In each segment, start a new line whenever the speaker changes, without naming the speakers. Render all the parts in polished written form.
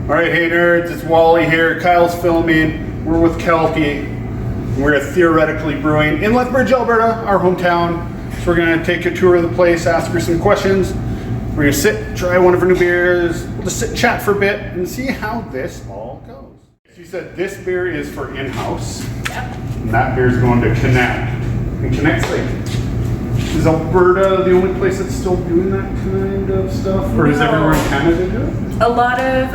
All right, hey nerds, it's Wally here. Kyle's filming. We're with Kelti. We're at Theoretically Brewing in Lethbridge, Alberta, our hometown. So we're gonna take a tour of the place, ask her some questions. We're gonna sit, try one of her new beers. We'll just sit and chat for a bit and see how this all goes. She said this beer is for in-house.
Yep.
And that beer is going to Connect. And Connect's like, is Alberta the only place that's still doing that kind of stuff? Or is everywhere in Canada do it?
A lot of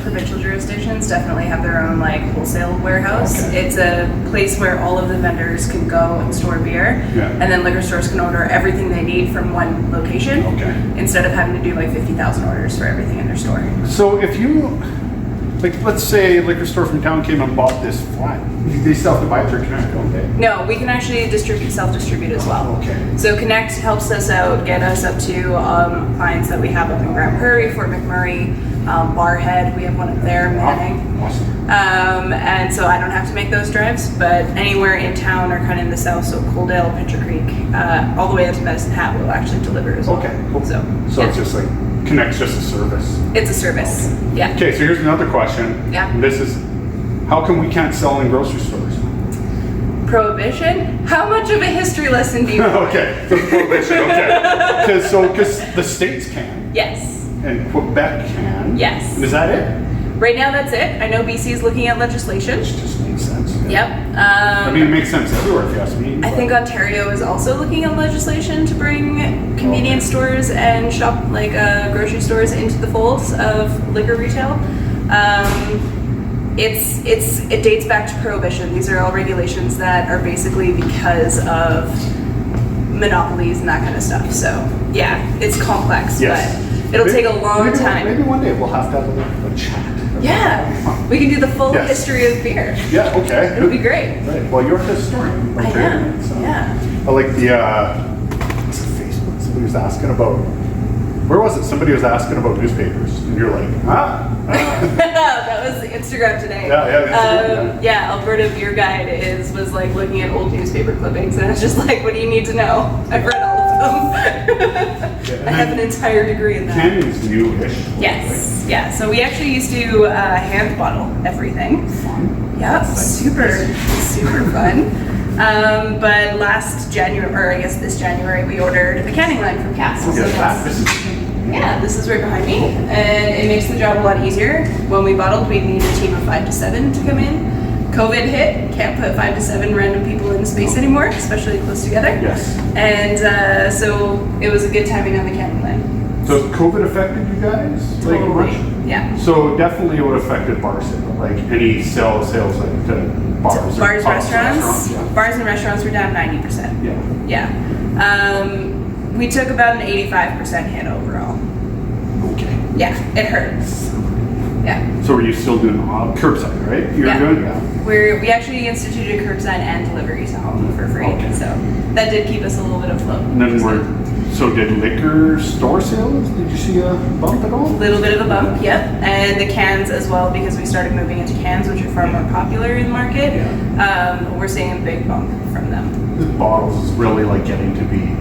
provincial jurisdictions definitely have their own like wholesale warehouse.
Okay.
It's a place where all of the vendors can go and store beer, and then liquor stores can order everything they need from one location, instead of having to do like 50,000 orders for everything in their store.
So if you, like, let's say a liquor store from town came and bought this flat, they still have to buy it through Connect, don't they?
No, we can actually self-distribute as well.
Okay.
So Connect helps us out, get us up to clients that we have up in Grand Prairie, Fort McMurray, Barhead. We have one up there, Manning.
Awesome.
And so I don't have to make those drives, but anywhere in town or kind of in the south, so Coaldale, Pincher Creek, all the way up to Medicine Hat will actually deliver as well.
Okay, cool.
So
yeah. It's just like, Connect's just a service.
It's a service, yeah.
Okay, so here's another question.
Yeah.
And this is, how come we can't sell in grocery stores?
Prohibition? How much of a history lesson do you want?
Okay, so prohibition, okay. Because the states can.
Yes.
And Quebec can.
Yes.
And is that it?
Right now that's it. I know BC is looking at legislation.
Which just makes sense.
Yep.
I mean, it makes sense everywhere if you ask me.
I think Ontario is also looking at legislation to bring convenience stores and grocery stores into the folds of liquor retail. It dates back to Prohibition. These are all regulations that are basically because of monopolies and that kind of stuff. So yeah, it's complex, but it'll take a long time.
Maybe one day we'll have to have a chat.
Yeah, we can do the full history of beer.
Yeah, okay.
It'll be great.
Right. Well, you're a historian.
I am. So. Yeah.
I like the what's it, Facebook? Somebody was asking about, where was it? Somebody was asking about newspapers, and you're like,
That was Instagram today.
Yeah,
Alberta Beer Guide was like looking at old newspaper clippings, and I was just like, what do you need to know? I've read all of them. I have an entire degree in that.
Cannon's newish.
Yes. Right? Yeah. So we actually used to hand bottle everything.
Fun.
Yeah, super fun. But last January, or I guess this January, we ordered a canning line from Cass. This is right behind me, and it makes the job a lot easier. When we bottled, we'd need a team of 5 to 7 to come in. COVID hit, can't put 5 to 7 random people in space anymore, especially close together.
Yes.
And so it was a good timing on the canning line.
So has COVID affected you guys? Like much?
Yeah.
So definitely it would have affected bar sales, like any sales like to bars.
Bars, restaurants.
Yeah.
Bars and restaurants were down 90%.
Yeah.
Yeah. We took about an 85% hit overall.
Okay.
Yeah, it hurts. Yeah.
So were you still doing curbside, right? You were doing that.
We actually instituted curbside and delivery to home for free, so that did keep us a little bit afloat.
And then so did liquor store sales? Did you see a bump at all?
A little bit of a bump, yep. And the cans as well, because we started moving into cans, which are far more popular in the market. Yeah. We're seeing a big bump from them.
The bottles is really like getting to be,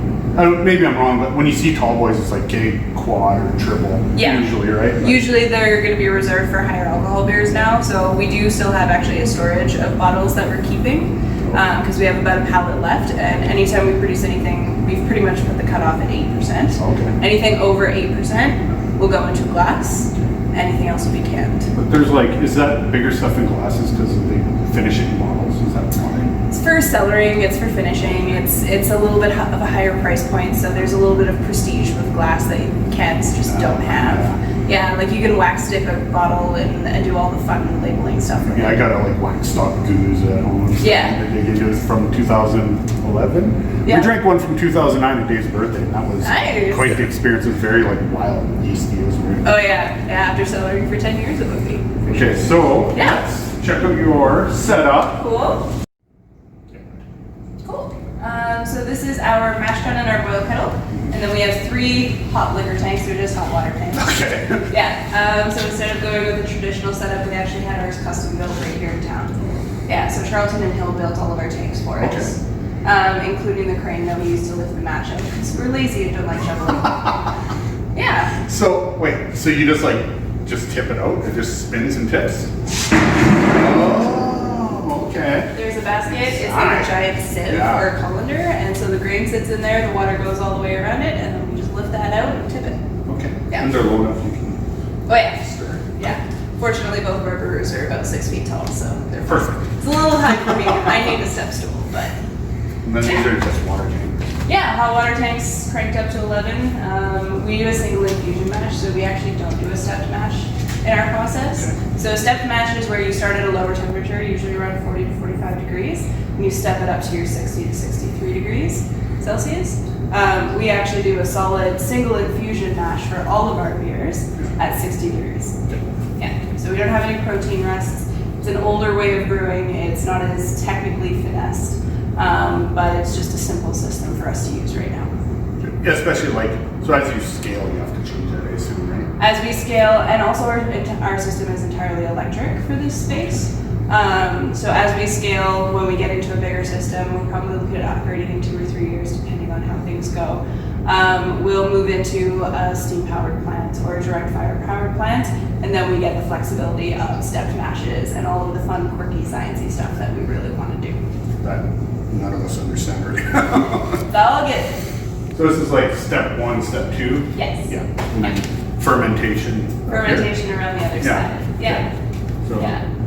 maybe I'm wrong, but when you see tall boys, it's like keg, quad, or triple.
Yeah.
Usually, right? But
usually they're going to be reserved for higher alcohol beers now, so we do still have actually a storage of bottles that we're keeping, because we have about a pallet left, and anytime we produce anything, we've pretty much put the cutoff at 8%. Okay. Anything over 8% will go into glass. Anything else will be canned.
But there's like, is that bigger stuff in glasses because they finish it in bottles? Is that why?
It's for cellaring, it's for finishing, it's a little bit of a higher price point, so there's a little bit of prestige with glass that cans just don't have. Yeah, like you can wax stick a bottle and do all the fun labeling stuff.
Yeah, I got a like wax stock goose at home.
Yeah.
It was from 2011.
Yeah.
We drank one from 2009 at Dave's birthday, and that was quite the experience. It was very like wild and yeasty. It was weird.
Oh yeah, after cellaring for 10 years it would be.
Okay, so let's check out your setup.
Cool. So this is our mash tun and our boil kettle, and then we have 3 hot liquor tanks. They're just hot water tanks.
Okay.
Yeah. So instead of going with the traditional setup, we actually had ours custom built right here in town. Yeah. So Charlton and Hill built all of our tanks for us, including the crane that we used to lift the mash out because we're lazy and don't like shoveling. Yeah.
So wait. So you just like just tip it out. It just spins and tips. Oh, okay.
There's a basket. It's like a giant sieve or colander, and so the grain sits in there. The water goes all the way around it, and then we just lift that out and tip it.
Okay.
Yeah.
And they're low enough you can stir.
Yeah. Fortunately, both of our brewers are about 6 feet tall, so they're
perfect.
It's a little high for me. I need a step stool, but.
And then these are just water tanks.
Yeah, hot water tanks cranked up to 11. We do a single infusion mash, so we actually don't do a stepped mash in our process.
Okay.
So a stepped mash is where you start at a lower temperature, usually around 40 to 45 degrees, and you step it up to your 60 to 63 degrees Celsius. We actually do a solid single infusion mash for all of our beers at 60 degrees. Yeah, so we don't have any protein rests. It's an older way of brewing. It's not as technically finessed, but it's just a simple system for us to use right now.
Yeah, especially so as you scale, you have to change that, I assume, right?
As we scale, and also our system is entirely electric for this space. So as we scale, when we get into a bigger system, we'll probably look at upgrading in 2 or 3 years, depending on how things go. We'll move into a steam-powered plant or a direct fire-powered plant, and then we get the flexibility of stepped mashes and all of the fun, quirky, sciencey stuff that we really want to do.
That none of us understand right now.
That'll get it.
So this is like step 1, step 2?
Yes.
Yeah. And then fermentation.
Fermentation around the other side. Yeah.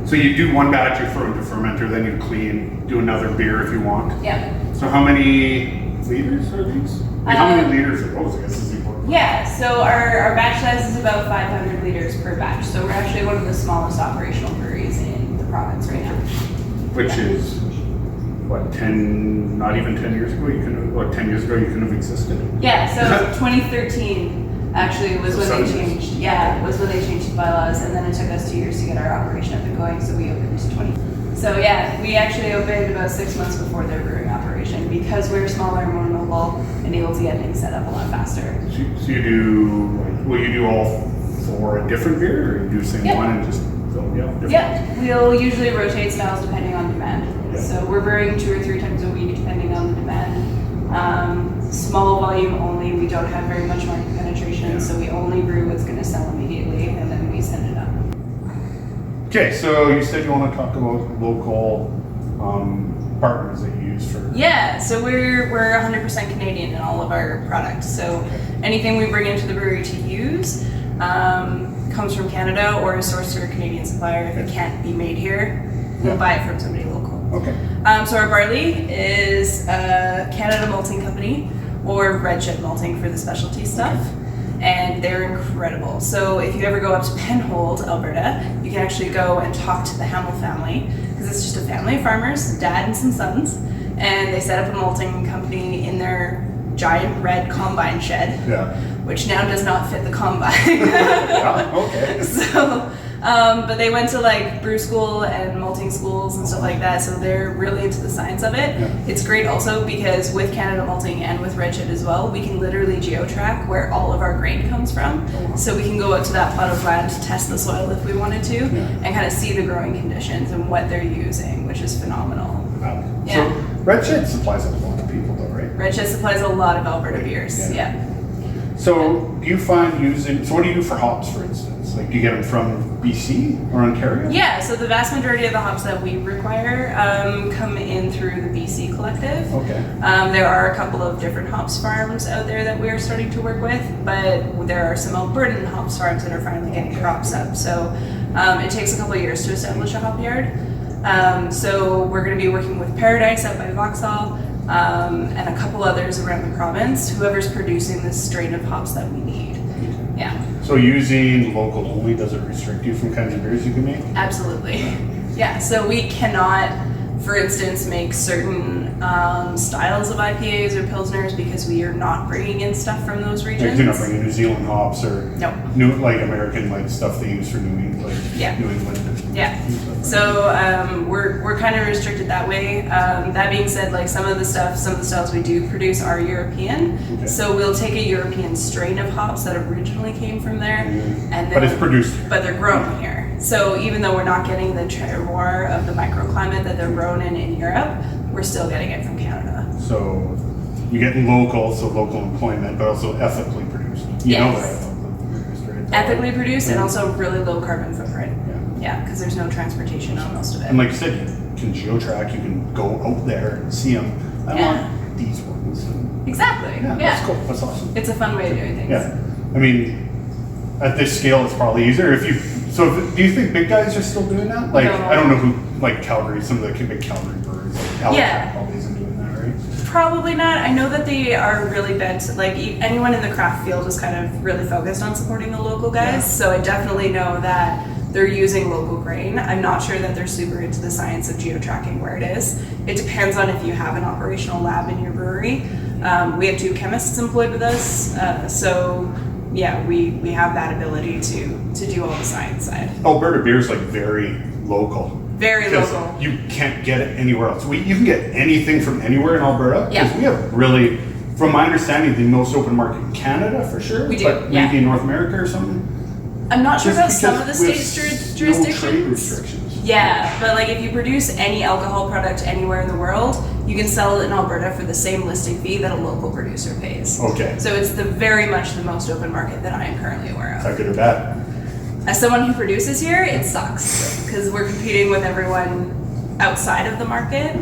So you do one batch, you throw into fermenter, then you clean, do another beer if you want.
Yeah.
So how many liters are these? How many liters are those? I guess is important.
Yeah, so our batch size is about 500 liters per batch. So we're actually one of the smallest operational breweries in the province right now.
Which is, what, not even 10 years ago, 10 years ago you couldn't have existed?
Yeah, so 2013 actually was when they changed. Yeah, was when they changed the bylaws, and then it took us 2 years to get our operation up and going. So we opened 20. So yeah, we actually opened about 6 months before their brewing operation because we're smaller, more mobile, and able to get things set up a lot faster.
So you do, will you do all 4 different beer, or you do the same one and just fill them up?
Yeah, we'll usually rotate styles depending on demand.
Yeah.
So we're brewing 2 or 3 times a week depending on the demand. Small volume only, we don't have very much market penetration, so we only brew what's going to sell immediately, and then we send it up.
Okay, so you said you want to talk about local partners that you use for...
Yeah, so we're 100% Canadian in all of our products. So anything we bring into the brewery to use comes from Canada or is sourced through a Canadian supplier. If it can't be made here, we'll buy it from somebody local.
Okay.
So our barley is Canada Malting Company or Red Chip Malting for the specialty stuff. And they're incredible. So if you ever go up to Penhold, Alberta, you can actually go and talk to the Hamill family, because it's just a family of farmers, dad and some sons, and they set up a malting company in their giant red combine shed, which now does not fit the combine.
Okay.
So, but they went to like brew school and malting schools and stuff like that, so they're really into the science of it. It's great also because with Canada Malting and with Red Chip as well, we can literally geo-track where all of our grain comes from. So we can go out to that plot of land to test the soil if we wanted to, and kind of see the growing conditions and what they're using, which is phenomenal.
So Red Chip supplies a lot of people though, right?
Red Chip supplies a lot of Alberta beers,
So do you find so what do you do for hops, for instance? Like, do you get them from BC or Ontario?
Yeah, so the vast majority of the hops that we require come in through the BC Collective.
Okay.
There are a couple of different hops farms out there that we're starting to work with, but there are some Albertan hops farms that are finally getting crops up. So it takes a couple of years to establish a hop yard. So we're going to be working with Paradise out by Vauxhall, and a couple others around the province, whoever's producing this strain of hops that we need. Yeah.
So using local only, does it restrict you from kinds of beers you can make?
Absolutely. Yeah, so we cannot, for instance, make certain styles of IPAs or Pilsners because we are not bringing in stuff from those regions.
Like, you're not bringing New Zealand hops or
New
American stuff they use for New England, New England.
Yeah. So we're kind of restricted that way. That being said, like some of the styles we do produce are European. Okay. So we'll take a European strain of hops that originally came from there, and then,
but it's produced.
But they're grown here. So even though we're not getting the terroir of the microclimate that they're grown in Europe, we're still getting it from Canada.
So you get local employment, but also ethically produced. You know that.
ethically produced and also really low carbon footprint. Yeah, because there's no transportation on most of it.
And like you said, you can geotrack, you can go out there and see them. I want these ones.
Exactly. Yeah,
that's cool. That's awesome.
It's a fun way of doing things.
Yeah. I mean, at this scale, it's probably easier. Do you think big guys are still doing that? Like, I don't know who, like Calgary, some of the big Calgary breweries, like Alberta probably isn't doing that, right?
Probably not. I know that they are really bent, like anyone in the craft field is kind of really focused on supporting the local guys. So I definitely know that they're using local grain. I'm not sure that they're super into the science of geo-tracking where it is. It depends on if you have an operational lab in your brewery. We have 2 chemists employed with us, so yeah, we have that ability to do all the science side.
Alberta beer is like very local.
Very local.
You can't get it anywhere else. You can get anything from anywhere in Alberta. Because we have really, from my understanding, the most open market in Canada for sure.
We do,
but maybe in North America or something.
I'm not sure about some of the state's jurisdictions.
No trade restrictions.
Yeah, but like if you produce any alcohol product anywhere in the world, you can sell it in Alberta for the same listing fee that a local producer pays.
Okay.
So it's very much the most open market that I am currently aware of.
Is that good or bad?
As someone who produces here, it sucks because we're competing with everyone outside of the market,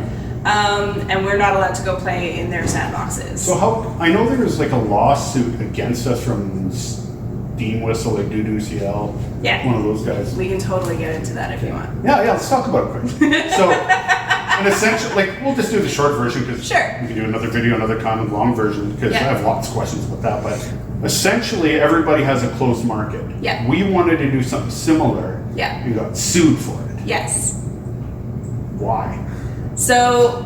and we're not allowed to go play in their sandboxes.
So I know there's like a lawsuit against us from Steam Whistle, like Doo-Doo-CL.
Yeah.
One of those guys.
We can totally get into that if you want.
Yeah, let's talk about it quick. So, and essentially, like, we'll just do the short version because we can do another video, another kind of long version because I have lots of questions about that. But essentially, everybody has a closed market.
Yeah.
We wanted to do something similar.
Yeah.
And got sued for it.
Yes.
Why?
So,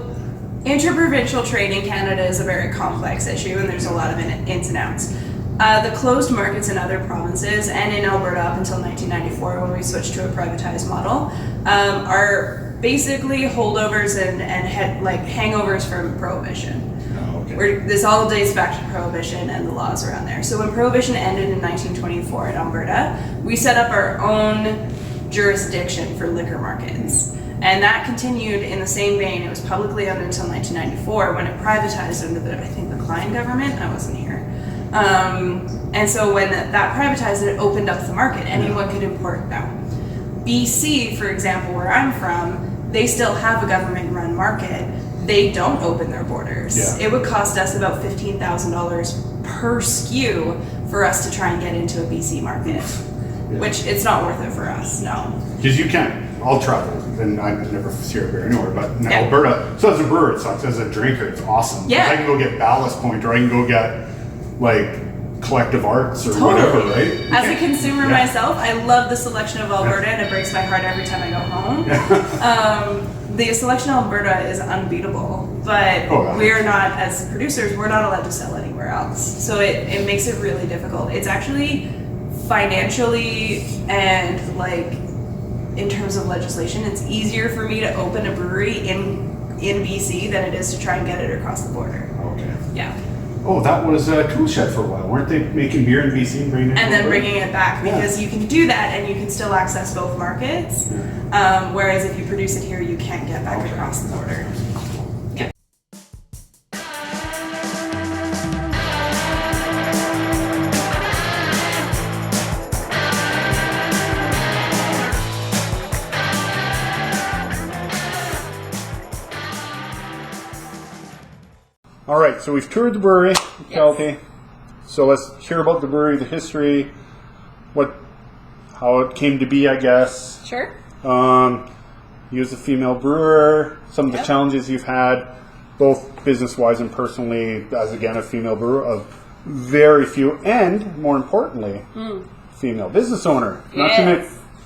interprovincial trade in Canada is a very complex issue, and there's a lot of ins and outs. The closed markets in other provinces and in Alberta up until 1994, when we switched to a privatized model, are basically holdovers and hangovers from Prohibition. This all dates back to Prohibition and the laws around there. So when Prohibition ended in 1924 in Alberta, we set up our own jurisdiction for liquor markets. And that continued in the same vein. It was publicly owned until 1994 when it privatized under the Klein government. I wasn't here. And so when that privatized, it opened up the market. Anyone could import now. BC, for example, where I'm from, they still have a government-run market. They don't open their borders. It would cost us about $15,000 per SKU for us to try and get into a BC market, which it's not worth it for us, no.
Because you can't. I'll travel, and I never see a beer anywhere, but in Alberta, so as a brewer it sucks, as a drinker it's awesome.
Yeah.
I can go get Ballast Point, or I can go get, like, Collective Arts, or whatever, right?
As a consumer myself, I love the selection of Alberta, and it breaks my heart every time I go home. The selection of Alberta is unbeatable, but we're not, as producers, we're not allowed to sell anywhere else. So it makes it really difficult. It's actually financially and like in terms of legislation, it's easier for me to open a brewery in BC than it is to try and get it across the border.
Okay.
Yeah.
Oh, that was Cool Shed for a while. Weren't they making beer in BC and bringing it
and then bringing it back because you can do that and you can still access both markets. Whereas if you produce it here, you can't get back across the border. Yeah.
All right, so we've toured the brewery, Kelti. So let's hear about the brewery, the history, how it came to be, I guess.
Sure.
You as a female brewer, some of the challenges you've had, both business-wise and personally, as again a female brewer, of very few, and more importantly, female business owner.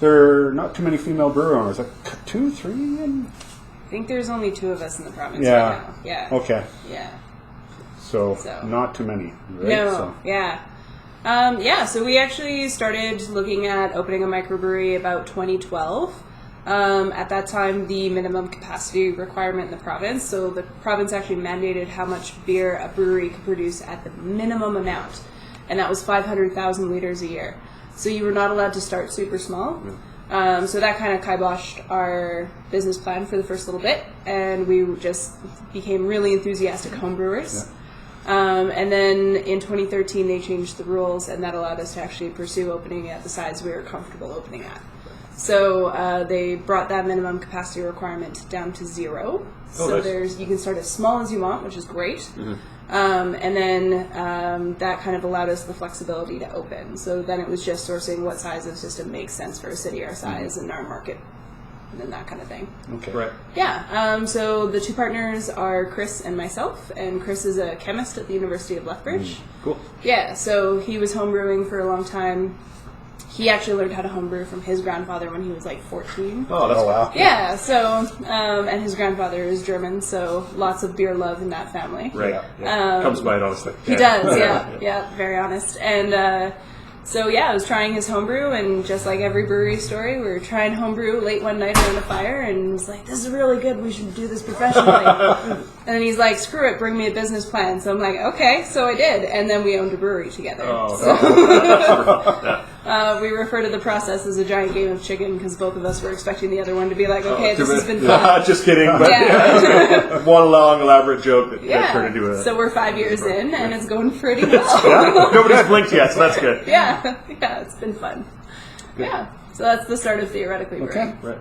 There are not too many female brewer owners. Like 2, 3?
I think there's only 2 of us in the province right now. Yeah.
Okay.
Yeah.
So not too many, right?
No, so we actually started looking at opening a microbrewery about 2012. At that time, the minimum capacity requirement in the province, so the province actually mandated how much beer a brewery could produce at the minimum amount, and that was 500,000 liters a year. So you were not allowed to start super small. So that kind of kiboshed our business plan for the first little bit, and we just became really enthusiastic homebrewers. And then in 2013, they changed the rules, and that allowed us to actually pursue opening at the size we were comfortable opening at. So they brought that minimum capacity requirement down to 0. So
nice.
you can start as small as you want, which is great. And then that kind of allowed us the flexibility to open. So then it was just sourcing what size of system makes sense for a city our size and our market, and then that kind of thing.
Okay.
Right.
Yeah. So the two partners are Chris and myself, and Chris is a chemist at the University of Lethbridge.
Cool.
Yeah. So he was homebrewing for a long time. He actually learned how to homebrew from his grandfather when he was like 14.
Oh, that's
wow.
Yeah, so, and his grandfather is German, so lots of beer love in that family.
right. Yeah. Comes by it honestly.
He does, yeah, very honest. And so, yeah, I was trying his homebrew, and just like every brewery story, we were trying homebrew late one night around a fire, and was like, this is really good, we should do this professionally. And then he's like, screw it, bring me a business plan. So I'm like, okay, so I did, and then we owned a brewery together. We refer to the process as a giant game of chicken, because both of us were expecting the other one to be like, okay, this has been fun.
Just kidding, but
Yeah.
one long elaborate joke that turned into a...
So we're 5 years in, and it's going pretty well.
Nobody's blinked yet, so that's good.
Yeah, it's been fun. Yeah, so that's the start of Theoretically Brewing.
Okay.
Right.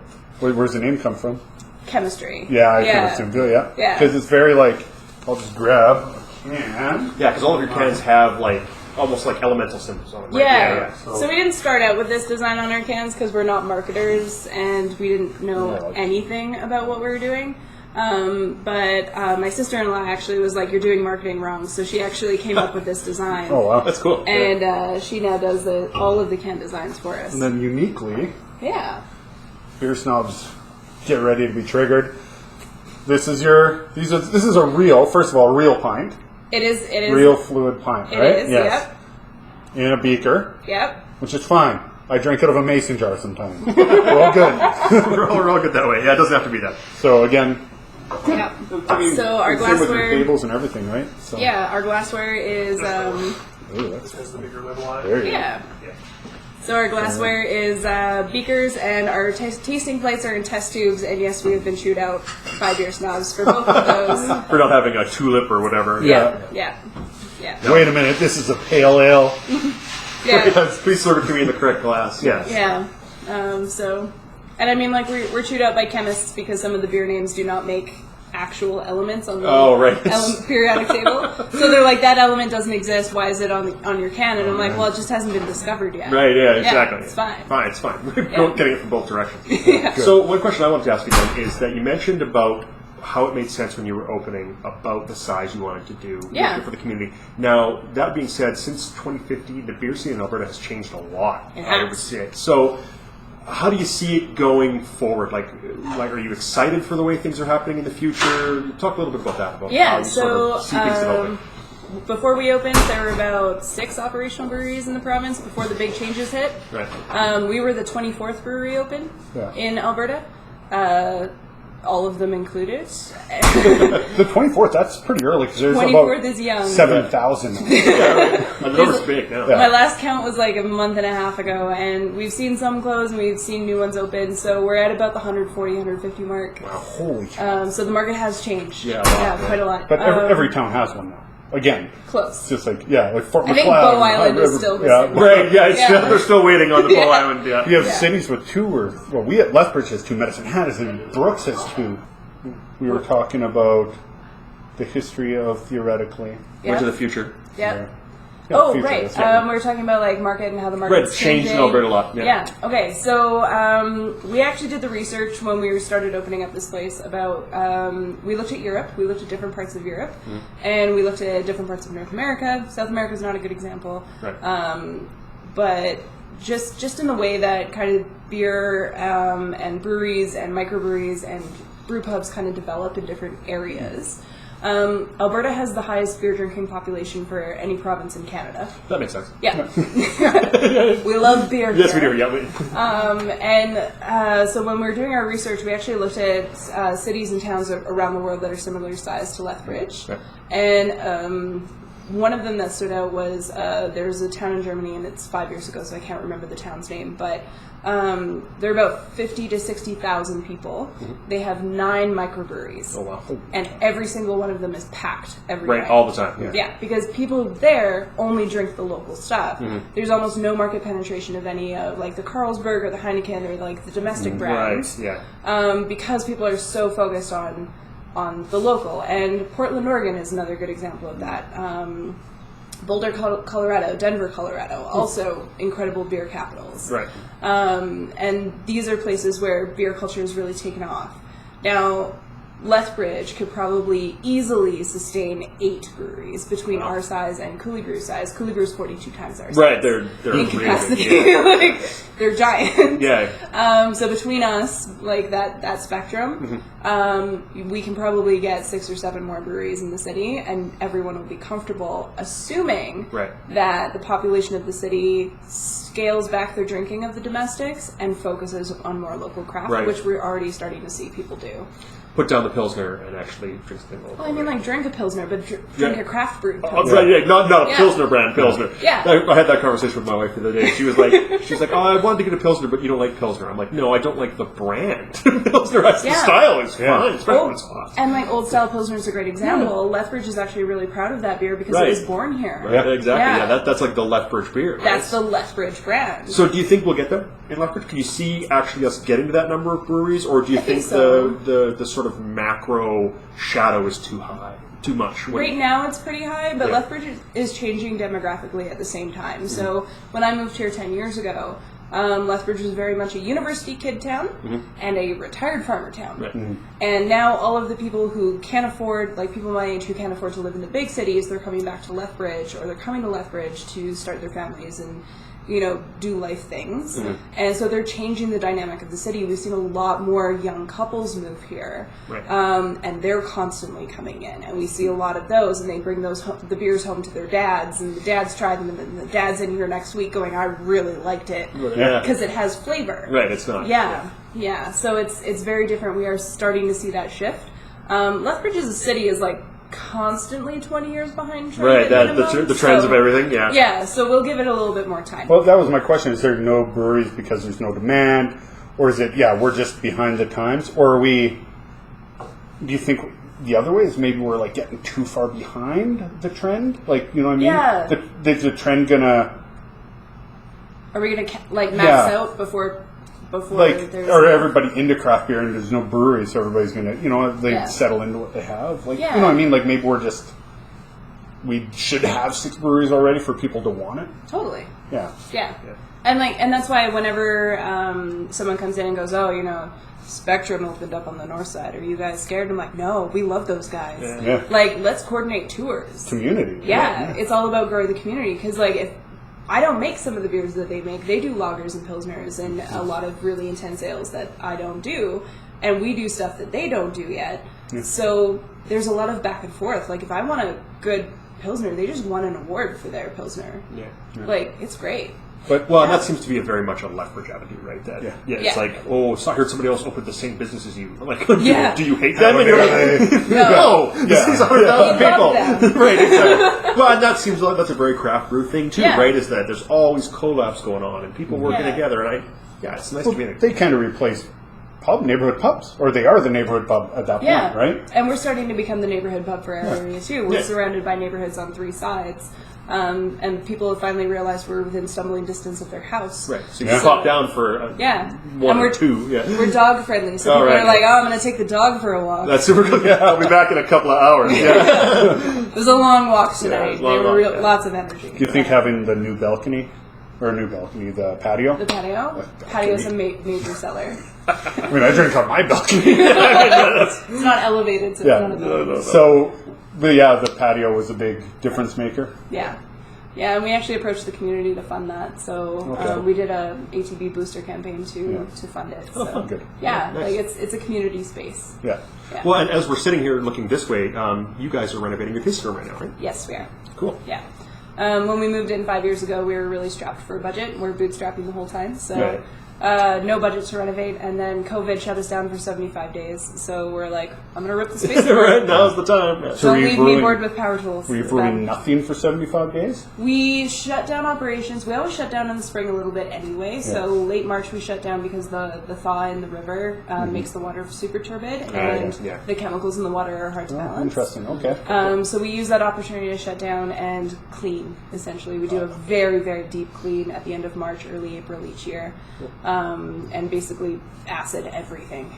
Where's the name come from?
Chemistry.
Yeah, I can assume too, yeah.
Yeah.
Because it's very like, I'll just grab a can.
Yeah, because all of your cans have like almost like elemental symbols on them. Right?
Yeah.
So-
So we didn't start out with this design on our cans because we're not marketers and we didn't know anything about what we were doing. But my sister-in-law actually was like, you're doing marketing wrong. So she actually came up with this design.
Oh, wow.
That's cool.
And she now does all of the can designs for us.
And then uniquely,
Yeah.
beer snobs, get ready to be triggered. This is a real, first of all, real pint.
It is.
Real fluid pint,
It
right?
is,
Yes. In a beaker,
Yep.
which is fine. I drink out of a mason jar sometimes. We're all good.
We're all good that way. Yeah, it doesn't have to be that.
So again,
Yep. So our
same with your
glassware.
tables and everything, right? So,
Yeah, our glassware is.
Ooh, that's
the bigger level on
there you go.
Yeah. So our glassware is beakers, and our tasting plates are in test tubes. And yes, we have been chewed out by beer snobs for both of those.
For not having a tulip or whatever.
Yeah.
Wait a minute, this is a pale ale.
Yeah.
Please serve it to me in the correct glass. Yes.
Yeah. So, and I mean, like we're chewed out by chemists because some of the beer names do not make actual elements on the periodic table. So they're like, that element doesn't exist. Why is it on your can? And I'm like, well, it just hasn't been discovered yet.
Right, yeah, exactly.
It's fine.
It's fine. We're getting it from both directions. So one question I wanted to ask you then is that you mentioned about how it made sense when you were opening about the size you wanted to do for the community. Now, that being said, since 2015, the beer scene in Alberta has changed a lot, I would say. So how do you see it going forward? Like, are you excited for the way things are happening in the future? Talk a little bit about that. About how you sort of see things developing.
Before we opened, there were about 6 operational breweries in the province before the big changes hit.
Right.
We were the 24th brewery open in Alberta. All of them included.
The 24th, that's pretty early because there's
24th
about
is young.
7,000.
And the number's big now.
My last count was like a month and a half ago, and we've seen some close and we've seen new ones open, so we're at about the 140, 150 mark.
Wow, holy cow.
So the market has changed.
Yeah,
quite a lot.
But every town has one now. Again.
Close.
It's just like Fort McLeod.
I think Bow Island is still missing.
Right, they're still waiting on the Bow Island. Yeah.
You have cities with 2 we at Lethbridge has 2, Medicine Hat has 2, Brooks has 2. We were talking about the history of Theoretically.
Into the future.
Yeah.
Yeah,
future,
right.
We were talking about like market and how the market's
changed in Alberta a lot.
Yeah. Okay. So we actually did the research when we started opening up this place about. We looked at Europe. We looked at different parts of Europe, and we looked at different parts of North America. South America is not a good example.
Right.
But just in the way that kind of beer and breweries and microbreweries and brew pubs kind of develop in different areas. Alberta has the highest beer drinking population for any province in Canada.
That makes sense.
Yeah. We love beer here.
Yes, we do. Yeah.
So when we were doing our research, we actually looked at cities and towns around the world that are similar size to Lethbridge.
Right.
And one of them that stood out was there's a town in Germany, and it's 5 years ago, so I can't remember the town's name, but there are about 50 to 60,000 people. Mm-hmm. They have 9 microbreweries.
Oh, wow.
And every single one of them is packed every night.
Right, all the time.
Yeah, because people there only drink the local stuff. Mm-hmm. There's almost no market penetration of any of like the Carlsberg or the Heineken or like the domestic brands.
Right, yeah.
Because people are so focused on the local. And Portland, Oregon is another good example of that. Boulder, Colorado, Denver, Colorado, also incredible beer capitals.
Right.
And these are places where beer culture has really taken off. Now, Lethbridge could probably easily sustain 8 breweries between our size and Coulee Brew size. Coulee Brew is 42 times our size.
Right, they're
in
really
capacity.
big, yeah.
Like, they're giant.
Yeah.
So between us, like that spectrum, we can probably get 6 or 7 more breweries in the city, and everyone will be comfortable, assuming that the population of the city scales back their drinking of the domestics and focuses on more local craft, which we're already starting to see people do.
Put down the Pilsner and actually drink something local.
Well, I mean, like, drink a Pilsner, but drink a craft brewed Pilsner.
Oh, right, not a Pilsner brand Pilsner.
Yeah.
I had that conversation with my wife the other day. She was like, oh, I wanted to get a Pilsner, but you don't like Pilsner. I'm like, no, I don't like the brand. Pilsner, the style is fine, especially when it's hot.
And, like, Old Style Pilsner is a great example. Lethbridge is actually really proud of that beer because it was born here.
Right. Yeah, exactly. Yeah, that's like the Lethbridge beer. Right?
That's the Lethbridge brand.
So do you think we'll get them in Lethbridge? Can you see actually us getting to that number of breweries, or do you think
so.
the sort of macro shadow is too high, too much?
Right now it's pretty high, but Lethbridge is changing demographically at the same time. So when I moved here 10 years ago, Lethbridge was very much a university kid town and a retired farmer town. And now all of the people who can't afford, like people my age who can't afford to live in the big cities, they're coming back to Lethbridge, or they're coming to Lethbridge to start their families and do life things. And so they're changing the dynamic of the city. We've seen a lot more young couples move here. And they're constantly coming in. And we see a lot of those, and they bring the beers home to their dads, and the dads try them, and the dad's in here next week going, I really liked it. Because it has flavor.
Right, it's not.
Yeah. So it's very different. We are starting to see that shift. Lethbridge as a city is like constantly 20 years behind trend.
Right, the trends of everything,
Yeah, so we'll give it a little bit more time.
Well, that was my question. Is there no breweries because there's no demand? Or is it, we're just behind the times? Or do you think the other way is maybe we're like getting too far behind the trend? Like, you know what I mean?
Yeah.
Is the trend gonna...
Are we gonna like max out before
like,
there's...
Or everybody into craft beer and there's no brewery, so everybody's gonna, they settle into what they have. Like, you know what I mean? Like, maybe we should have 6 breweries already for people to want it.
Totally.
Yeah.
And that's why whenever someone comes in and goes, Spectrum opened up on the north side, are you guys scared? I'm like, no, we love those guys. Like, let's coordinate tours.
Community.
It's all about growing the community, because like if I don't make some of the beers that they make. They do lagers and pilsners and a lot of really intense ales that I don't do. And we do stuff that they don't do yet. So there's a lot of back and forth. Like, if I want a good pilsner, they just won an award for their pilsner. Like, it's great.
But and that seems to be very much a Lethbridge attitude, right? That it's like, so I heard somebody else opened the same business as you. Like, do you hate them? And you're like, no, this is 100,000 people, right? Exactly. Well, and that seems like that's a very craft brew thing too, right? Is that there's always collabs going on and people working together, and it's nice to be.
They kind of replace neighborhood pubs, or they are the neighborhood pub at that point, right?
And we're starting to become the neighborhood pub for our area too. We're surrounded by neighborhoods on 3 sides. And people have finally realized we're within stumbling distance of their house.
Right. So you can pop down for one or two.
We're dog friendly, so people are like, I'm going to take the dog for a walk.
That's super good. I'll be back in a couple of hours.
It was a long walk tonight. They were lots of energy.
Do you think having the new balcony, the patio?
The patio? Patio's a major seller.
I mean, I drink on my balcony.
It's not elevated, so it's not a balcony.
So... But the patio was a big difference maker.
Yeah, and we actually approached the community to fund that. So we did a ATB booster campaign to fund it. So
good.
Nice. Like it's a community space.
Yeah.
Well, and as we're sitting here looking this way, you guys are renovating your tasting room right now, right?
Yes, we are.
Cool.
Yeah. When we moved in 5 years ago, we were really strapped for a budget. We're bootstrapping the whole time. So No budget to renovate, and then COVID shut us down for 75 days. So we're like, I'm gonna rip the space apart.
Right, now's the time.
So don't leave me bored with power tools.
Were you brewing nothing for 75 days?
We shut down operations. We always shut down in the spring a little bit anyway. Yeah. So late March we shut down because the thaw in the river makes the water super turbid, and the chemicals in the water are hard to balance.
Interesting. Okay.
So we use that opportunity to shut down and clean. Essentially, we do a very, very deep clean at the end of March, early April each year. And basically acid everything.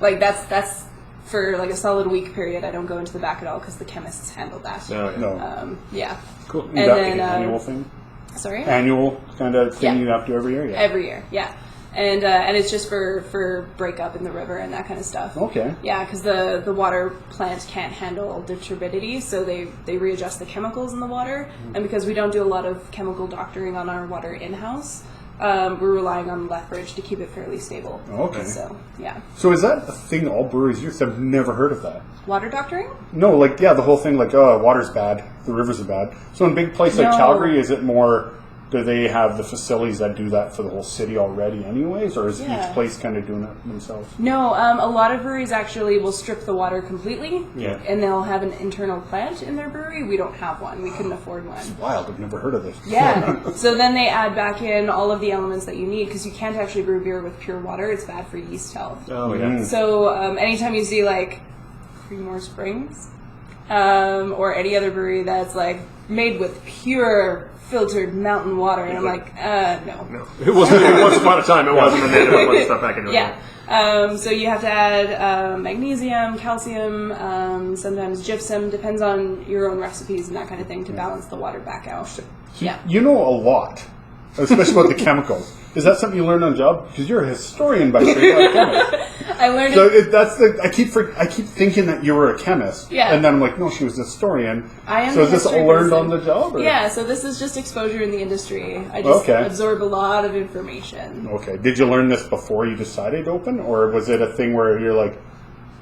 Like that's for like a solid week period. I don't go into the back at all because the chemists handle that.
No.
Yeah.
Cool. And then annual thing.
Sorry.
Annual kind of thing you have to do every year. Yeah.
Every year. Yeah. And it's just for breakup in the river and that kind of stuff.
Okay.
Yeah, because the water plant can't handle the turbidity, so they readjust the chemicals in the water. And because we don't do a lot of chemical doctoring on our water in-house, we're relying on Lethbridge to keep it fairly stable.
Okay.
So, yeah.
So is that a thing all breweries use? I've never heard of that.
Water doctoring?
No, like, the whole thing, like, oh, water's bad, the rivers are bad. So in a big place like Calgary, is it more, do they have the facilities that do that for the whole city already anyways, or is each place kind of doing it themselves?
No, a lot of breweries actually will strip the water completely, and they'll have an internal plant in their brewery. We don't have one. We couldn't afford one.
It's wild. I've never heard of this.
Yeah. So then they add back in all of the elements that you need, because you can't actually brew beer with pure water. It's bad for yeast health.
Oh, yeah.
So anytime you see, like, Creedmoor Springs, or any other brewery that's, like, made with pure filtered mountain water, and I'm like, no.
It wasn't. Once upon a time, it wasn't. And then they put stuff back into it.
Yeah. So you have to add magnesium, calcium, sometimes gypsum. Depends on your own recipes and that kind of thing to balance the water back out.
So you know a lot, especially about the chemicals. Is that something you learned on job? Because you're a historian by trade, not a chemist.
I learned.
So that's the. I keep thinking that you were a chemist.
Yeah.
And then I'm like, no, she was a historian.
I am.
So is this all learned on the job? Or?
Yeah. So this is just exposure in the industry. I just absorb a lot of information.
Okay. Did you learn this before you decided to open, or was it a thing where you're like,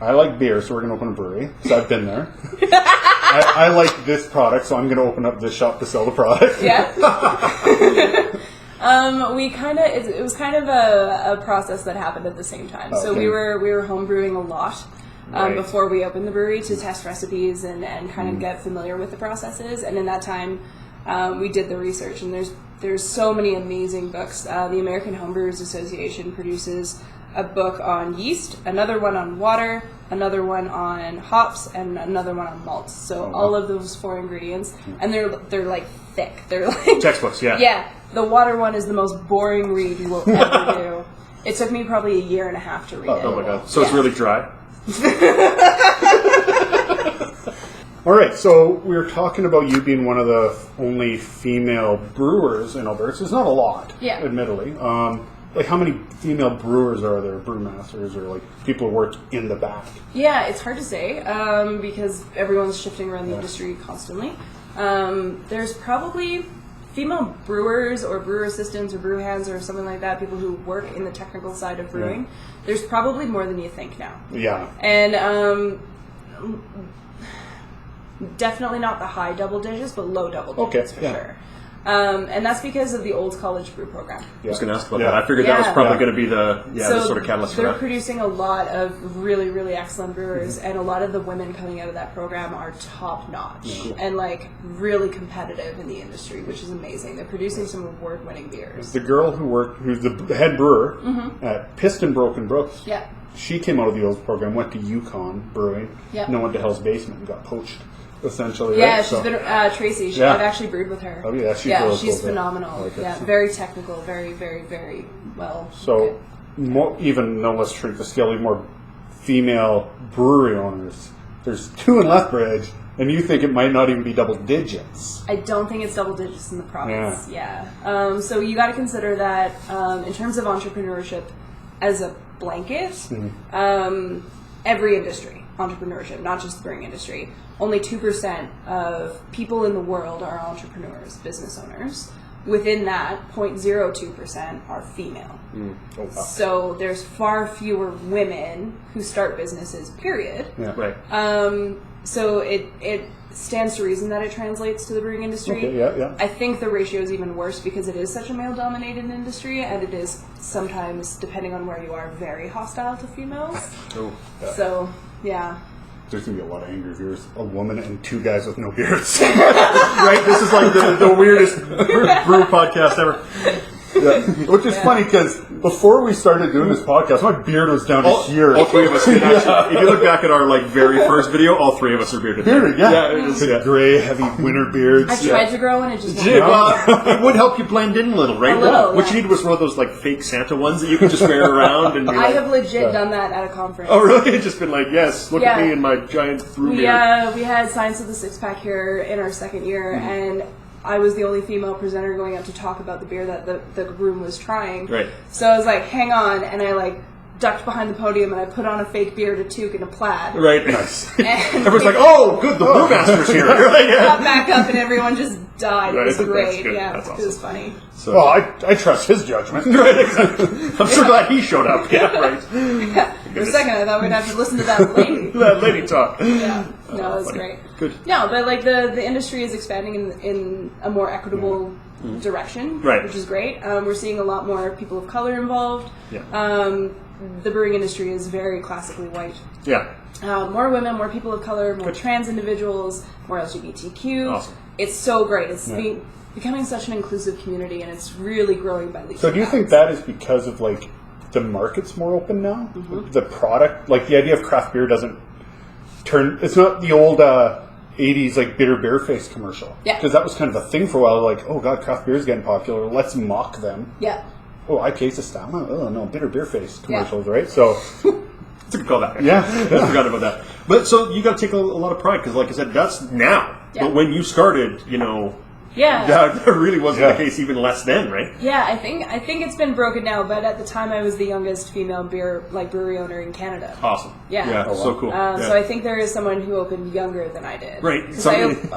I like beer, so we're going to open a brewery? Because I've been there. I like this product, so I'm going to open up this shop to sell the product.
Yeah. It was kind of a process that happened at the same time. So we were home brewing a lot before we opened the brewery to test recipes and kind of get familiar with the processes. And in that time, we did the research, and there's so many amazing books. The American Homebrewers Association produces a book on yeast, another one on water, another one on hops, and another one on malts. So all of those 4 ingredients, and they're like thick. They're like
textbooks. Yeah.
Yeah. The water one is the most boring read you will ever do. It took me probably a year and a half to read it.
Oh my god! So it's really dry.
All right, so we were talking about you being one of the only female brewers in Alberta. So it's not a lot, admittedly. Like, how many female brewers are there, brewmasters, or like people who work in the back? Yeah,
it's hard to say because everyone's shifting around the industry constantly. There's probably female brewers or brewer assistants or brew hands or something like that, people who work in the technical side of brewing. There's probably more than you think now.
Yeah.
And definitely not the high double digits, but low double digits for sure. And that's because of the old college brew program.
I was going to ask about that. I figured that was probably going to be the sort of catalyst for that.
They're producing a lot of really, really excellent brewers, and a lot of the women coming out of that program are top notch and like really competitive in the industry, which is amazing. They're producing some award-winning beers.
The girl who's the head brewer at Piston Broken Brooks, she came out of the old program, went to Yukon Brewing, and then went to Hell's Basement and got poached. Essentially,
she's been Tracy. I've actually brewed with her.
Oh yeah,
she's phenomenal. Very technical, very, very, very well.
So, even though let's treat the scale, even more female brewery owners. There's 2 in Lethbridge, and you think it might not even be double digits.
I don't think it's double digits in the province. So you got to consider that in terms of entrepreneurship as a blanket, every industry, entrepreneurship, not just the brewing industry. Only 2% of people in the world are entrepreneurs, business owners. within that, 0.02% are female.
Oh, wow.
So there's far fewer women who start businesses, period.
Yeah.
Right.
So it stands to reason that it translates to the brewing industry.
Okay, yeah.
I think the ratio is even worse because it is such a male-dominated industry, and it is sometimes, depending on where you are, very hostile to females.
Oh, yeah.
So, yeah.
There's going to be a lot of angry viewers. A woman and 2 guys with no beards.
Right? This is like the weirdest brew podcast ever.
Yeah. Which is funny because before we started doing this podcast, my beard was down to here.
All 3 of us did actually. If you look back at our very first video, all 3 of us are bearded.
Bearded, yeah.
It is,
Big gray, heavy winter beards.
I tried to grow and it just
It would help you blend in a little, right?
A little,
What you needed was one of those fake Santa ones that you could just wear around and be
I have legit done that at a conference.
Oh really? It's just been yes, look at me in my giant through beard.
We had Science of the Six Pack here in our second year, and I was the only female presenter going up to talk about the beer that the room was trying.
Right.
So I was like, hang on, and I ducked behind the podium and I put on a fake beard, a toque, and a plaid.
Right. Nice.
And
everyone's like, oh, good, the brewmaster's here.
Got back up and everyone just died.
Right,
It was great.
that's good.
Yeah,
That's awesome.
It was funny.
So,
Well, I trust his judgment.
right, exactly. I'm so glad he showed up. Yeah, right.
Yeah. For a second, I thought we'd have to listen to that lady.
That lady talk.
Yeah. No, it was
Funny.
great.
Good.
No, but the industry is expanding in a more equitable direction,
Right.
which is great. We're seeing a lot more people of color involved.
Yeah.
The brewing industry is very classically white.
Yeah.
More women, more people of color, more trans individuals, more LGBTQ.
Awesome.
It's so great. It's becoming such an inclusive community, and it's really growing by leaps
So
and
do you think
bounds.
that is because of the market's more open now? The product, the idea of craft beer doesn't turn. It's not the old 80s bitter beer face commercial.
Yeah.
Because that was kind of a thing for a while. Oh god, craft beer is getting popular. Let's mock them.
Yeah.
Oh, IPA's a style. Oh no, bitter beer face commercials, right? So
It's a good callback.
Yeah.
I forgot about that. But so you got to take a lot of pride because, like I said, that's now.
Yeah.
But when you started,
Yeah.
that really wasn't the case even less then, right?
Yeah, I think it's been broken now, but at the time I was the youngest female brewery owner in Canada.
Awesome.
Yeah.
Oh, wow.
So cool.
So I think there is someone who opened younger than I did.
Right.
'Cause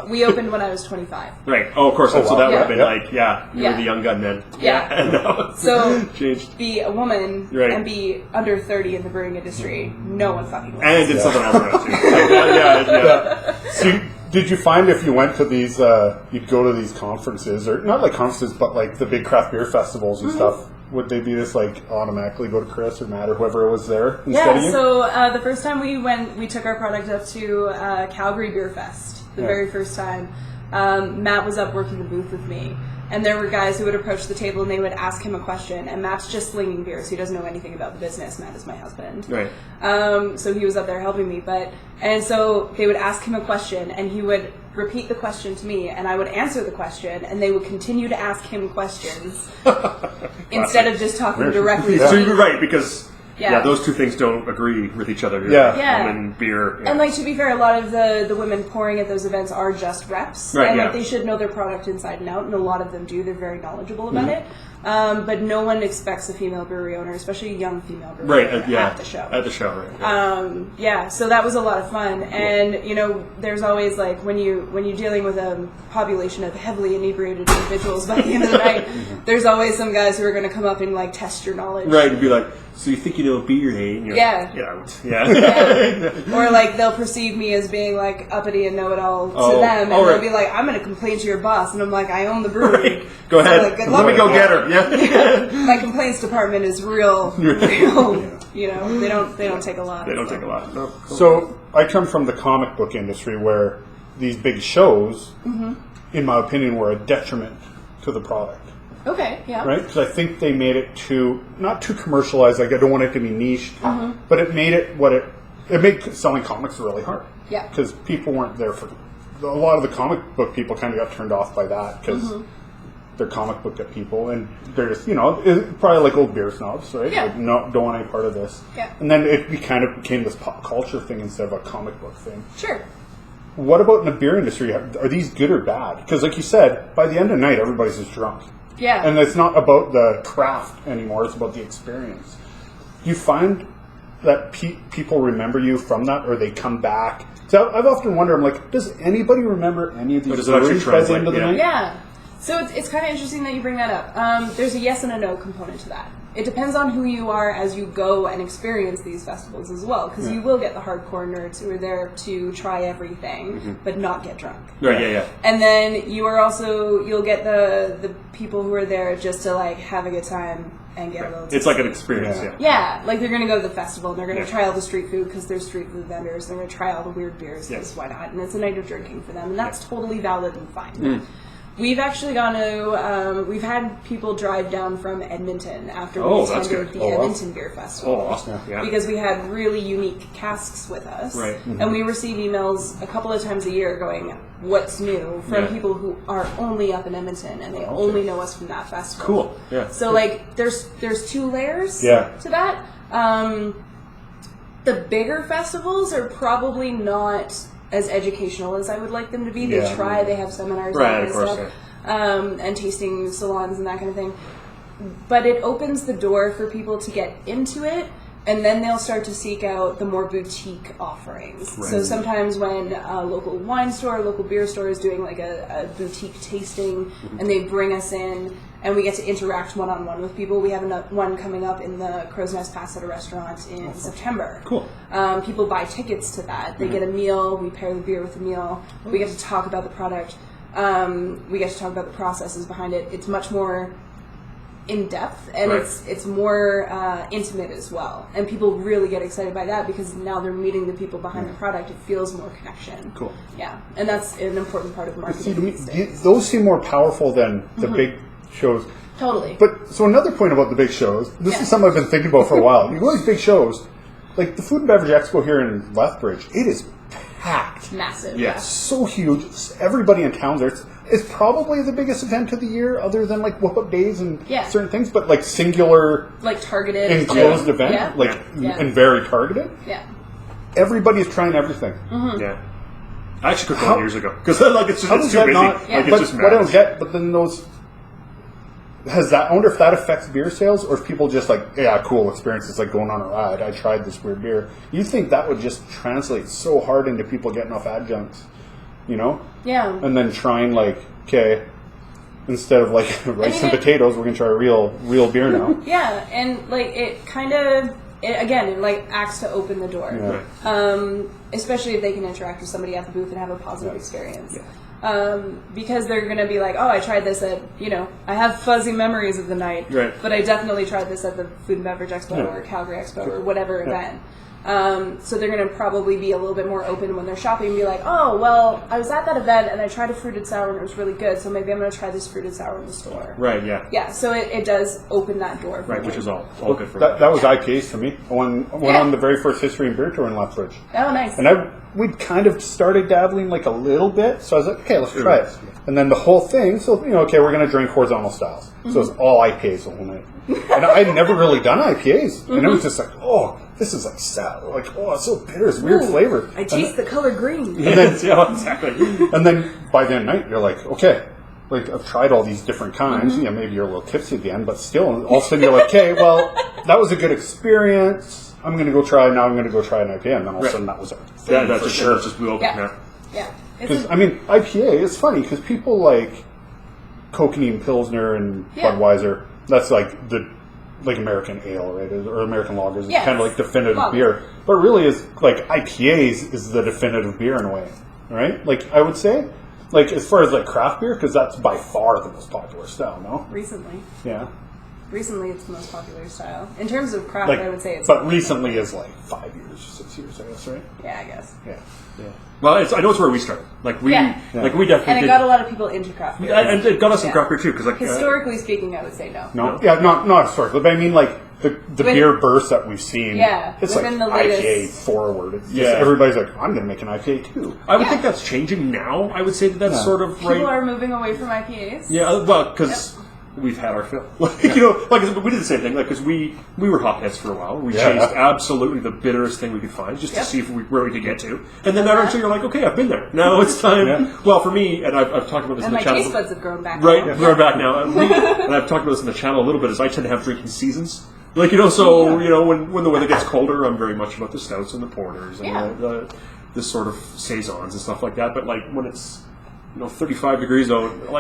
we opened when I was 25.
Right. Oh, of course.
Oh,
So
wow.
that would
Yeah.
have been you
Yeah.
were the young gun then.
Yeah.
And now it's
So
changed.
be a woman
Right.
and be under 30 in the brewing industry, no one fucking wins.
And did something else around too. Yeah.
So did you find if you went to these, you'd go to these conferences, or not conferences, but the big craft beer festivals and stuff, would they be just automatically go to Chris or Matt or whoever was there instead of you?
So the first time we went, we took our product up to Calgary Beer Fest, the very first time. Matt was up working the booth with me. And there were guys who would approach the table and they would ask him a question. And Matt's just slinging beer, so he doesn't know anything about the business. Matt is my husband.
Right.
So he was up there helping me. And so they would ask him a question and he would repeat the question to me and I would answer the question and they would continue to ask him questions instead of just talking directly to
So
me.
you're right because
Yeah.
those two things don't agree with each other.
Yeah.
Yeah.
Women, beer. Yeah.
And to be fair, a lot of the women pouring at those events are just reps.
Right,
And
yeah.
they should know their product inside and out, and a lot of them do. They're very knowledgeable about it. But no one expects a female brewery owner, especially a young female brewery owner, at the show.
At the show, right.
Yeah, so that was a lot of fun. And there's always when you're dealing with a population of heavily inebriated individuals by the end of the night, there's always some guys who are going to come up and test your knowledge.
Right, and be like, so you think you know beer, hey? And you're
Yeah.
Yeah.
Or they'll perceive me as being uppity and know-it-all to
Oh,
them, and
all
they'll
right.
be like, "I'm going to complain to your boss," and I'm like, "I own the brewery."
Right. Go ahead.
good
Let me
luck.
go get her. Yeah.
My complaints department is real. They don't take a lot.
They don't take a lot. No.
So I come from the comic book industry where these big shows, in my opinion, were a detriment to the product.
Okay, yeah.
Right? Because I think they made it not too commercialized, I don't want it to be niche, but it made it it made selling comics really hard.
Yeah.
Because people weren't there for, a lot of the comic book people kind of got turned off by that because they're comic book people and they're just, probably like old beer snobs, right?
Yeah.
Don't want any part of this.
Yeah.
And then it kind of became this pop culture thing instead of a comic book thing.
Sure.
What about in the beer industry? Are these good or bad? Because like you said, by the end of the night, everybody's just drunk.
Yeah.
And it's not about the craft anymore, it's about the experience. Do you find that people remember you from that, or they come back? So I've often wondered, I'm like, does anybody remember any of these
Or does it actually
breweries by the
translate?
end of the
Yeah.
night?
Yeah. So it's kind of interesting that you bring that up. There's a yes and a no component to that. It depends on who you are as you go and experience these festivals as well, because you will get the hardcore nerds who are there to try everything but not get drunk.
Right, yeah.
And then you'll get the people who are there just to like have a good time and get a little
It's like an experience,
Yeah, like they're going to go to the festival and they're going to try all the street food because there's street food vendors. They're going to try all the weird beers because why not? And it's a night of drinking for them, and that's totally valid and fine. We've actually gone to, we've had people drive down from Edmonton after we attended the Edmonton Beer Festival.
Oh, awesome. Yeah.
Because we had really unique casks with us.
Right.
And we receive emails a couple of times a year going, what's new, from people who are only up in Edmonton and they only know us from that festival.
Cool. Yeah.
So, like, there's two layers to that. The bigger festivals are probably not as educational as I would like them to be. They they have seminars and stuff, and tasting salons and that kind of thing. But it opens the door for people to get into it, and then they'll start to seek out the more boutique offerings. Right. So sometimes when a local wine store, local beer store is doing like a boutique tasting, and they bring us in, and we get to interact one-on-one with people. We have one coming up in the Crow's Nest Pass at a restaurant in September.
Cool.
People buy tickets to that. They get a meal. We pair the beer with the meal. We get to talk about the product. We get to talk about the processes behind it. It's much more in-depth, and it's more intimate as well. And people really get excited by that because now they're meeting the people behind the product. It feels more connection.
Cool.
Yeah, and that's an important part of marketing.
Those seem more powerful than the big shows.
Totally.
But so another point about the big shows, this is something I've been thinking about for a while. You go to these big shows, like the Food and Beverage Expo here in Lethbridge, it is packed.
Massive.
Yeah. So huge. Everybody in town's there. It's probably the biggest event of the year other than like Whoop Up Days and certain things, but like singular,
like targeted,
enclosed event, and very targeted.
Yeah.
Everybody's trying everything.
Yeah. I actually cooked one years ago because like it's too busy. Like, it's just
what I don't get, but then those. I wonder if that affects beer sales, or if people just like, cool experience. It's like going on a ride. I tried this weird beer. You think that would just translate so hard into people getting off adjuncts, you know?
Yeah.
And then trying like, okay, instead of like rice and potatoes, we're gonna try real beer now.
Yeah, and like it kind of, it like acts to open the door.
Yeah.
Especially if they can interact with somebody at the booth and have a positive experience. Yeah. Because they're going to be like, I tried this at, I have fuzzy memories of the night, but I definitely tried this at the Food and Beverage Expo or Calgary Expo or whatever event. So they're going to probably be a little bit more open when they're shopping and be like, I was at that event and I tried a fruited sour and it was really good, so maybe I'm going to try this fruited sour in the store. Right, yeah. Yeah, so it does open that door for me.
Which is all good for
that was IPAs for me. I went on the very first History and Beer Tour in Lethbridge.
Oh, nice.
And we'd kind of started dabbling like a little bit, so I was like, okay, let's try it. And then the whole thing, so, we're going to drink horizontal styles. So it's all IPAs the whole night. And I'd never really done IPAs. And it was just like, this is like sour. Like, it's so bitter. It's weird flavor.
I taste the color green.
And then, exactly. And then by the end of the night, you're like, okay, like I've tried all these different kinds. Yeah, maybe you're a little tipsy at the end, but still, all of a sudden you're like, okay, well, that was a good experience. I'm going to go try an IPA. And then all of a sudden that was it.
Yeah, that's for sure. Just blew open.
Yeah.
Because, IPA is funny because people like Kokanee Pilsner and Budweiser. That's like the American ale, right? Or American lagers. It's kind of like definitive beer. But really is like IPAs is the definitive beer in a way, right? Like I would say, like as far as like craft beer, because that's by far the most popular style, no?
Recently.
Yeah.
Recently, it's the most popular style. In terms of craft, I would say it's...
But recently is like 5 years, 6 years, I guess, right?
Yeah, I guess.
Yeah.
Well, I know it's where we started. We definitely
and it got a lot of people into craft beer.
And it got us some craft beer too, because
historically speaking, I would say no.
Not historically, but I mean like the beer bursts that we've seen.
Yeah,
it's like
the latest...
IPA forward. It's just, everybody's like, I'm going to make an IPA too.
I would think that's changing now. I would say that's sort of right.
People are moving away from IPAs.
Yeah, well, because. We've had our fill. We did the same thing, because we were hopheads for a while. We chased absolutely the bitterest thing we could find just to see where we could get to. And then eventually you're like, okay, I've been there. Now it's time. Yeah. Well, for me, and I've talked about this in the channel.
And my taste buds have grown back.
Right, grown back now. And I've talked about this in the channel a little bit, is I tend to have drinking seasons. When the weather gets colder, I'm very much about the stouts and the porters and the sort of saisons and stuff like that. But when it's 35 degrees out,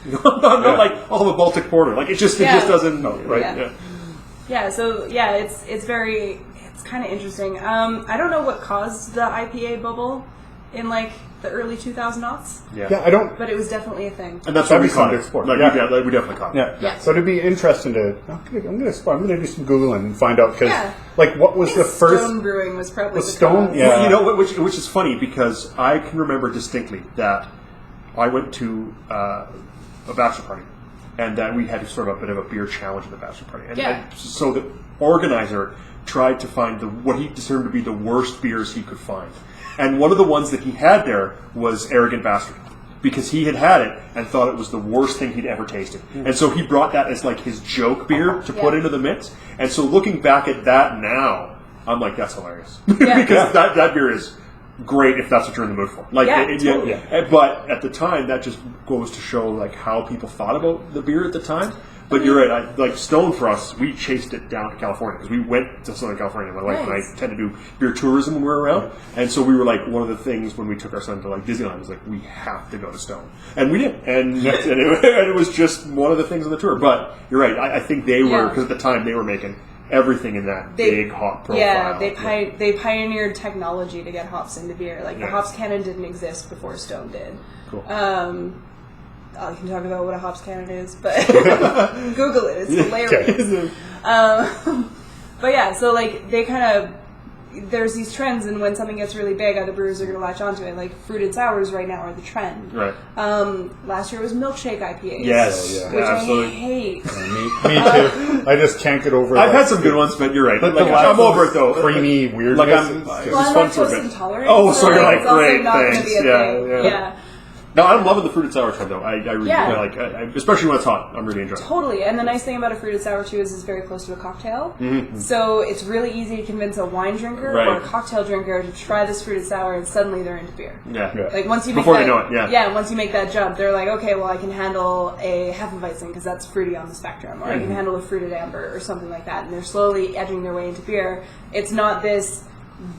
not like I'll have a Baltic Porter. Like it just doesn't right.
So it's kind of interesting. I don't know what caused the IPA bubble in like the early 2000s.
I don't.
But it was definitely a thing.
And that's what we caught it. Like, we definitely caught it.
Yeah. So it'd be interesting to. I'm gonna do some googling and find out because like what was the first
Stone brewing was probably the
Stone.
cause.
Yeah.
Well, you know, which is funny because I can remember distinctly that I went to a bachelor party. And we had sort of a bit of a beer challenge at the bachelor party. And so the organizer tried to find what he discerned to be the worst beers he could find. And one of the ones that he had there was Arrogant Bastard. Because he had it and thought it was the worst thing he'd ever tasted. And so he brought that as like his joke beer to put into the mix. And so looking back at that now, I'm like, that's hilarious. Because that beer is great if that's what you're in the mood for. Like,
totally.
But at the time, that just goes to show like how people thought about the beer at the time. But you're right. Like Stone for us, we chased it down to California because we went to Southern California. My wife and I tend to do beer tourism when we're around, and so we were like one of the things when we took our son to like Disneyland was like we have to go to Stone, and we did, and it was just one of the things on the tour. But you're right. I think they were because at the time they were making everything in that big hop profile.
Yeah, they pioneered technology to get hops into beer. Like the hops cannon didn't exist before Stone did.
Cool.
I can talk about what a hops cannon is, but Google it. It's hilarious. But yeah, so like they kind of there's these trends, and when something gets really big, other brewers are going to latch onto it. Like fruited sours right now are the trend.
Right.
Last year was milkshake IPAs.
Yes,
which
absolutely.
I hate.
Me too. I just can't get over.
I've had some good ones, but you're right. Like, I'm over it though.
Creamy weirdness.
Like I'm
lactose intolerant.
Oh, so you're like,
it's also
great,
not
thanks.
Gonna be a thing. Yeah.
No, I'm loving the fruited sour trend though. I really like, especially when it's hot. I'm really enjoying it.
Totally, and the nice thing about a fruited sour too is it's very close to a cocktail. Mm-hmm. So it's really easy to convince a wine drinker or a cocktail drinker to try this fruited sour, and suddenly they're into beer.
Yeah.
Like once you
before
make
they know it. Yeah.
Once you make that jump, they're like, okay, well I can handle a Hefeweizen because that's fruity on the spectrum, or I can handle a fruited amber or something like that, and they're slowly edging their way into beer. It's not this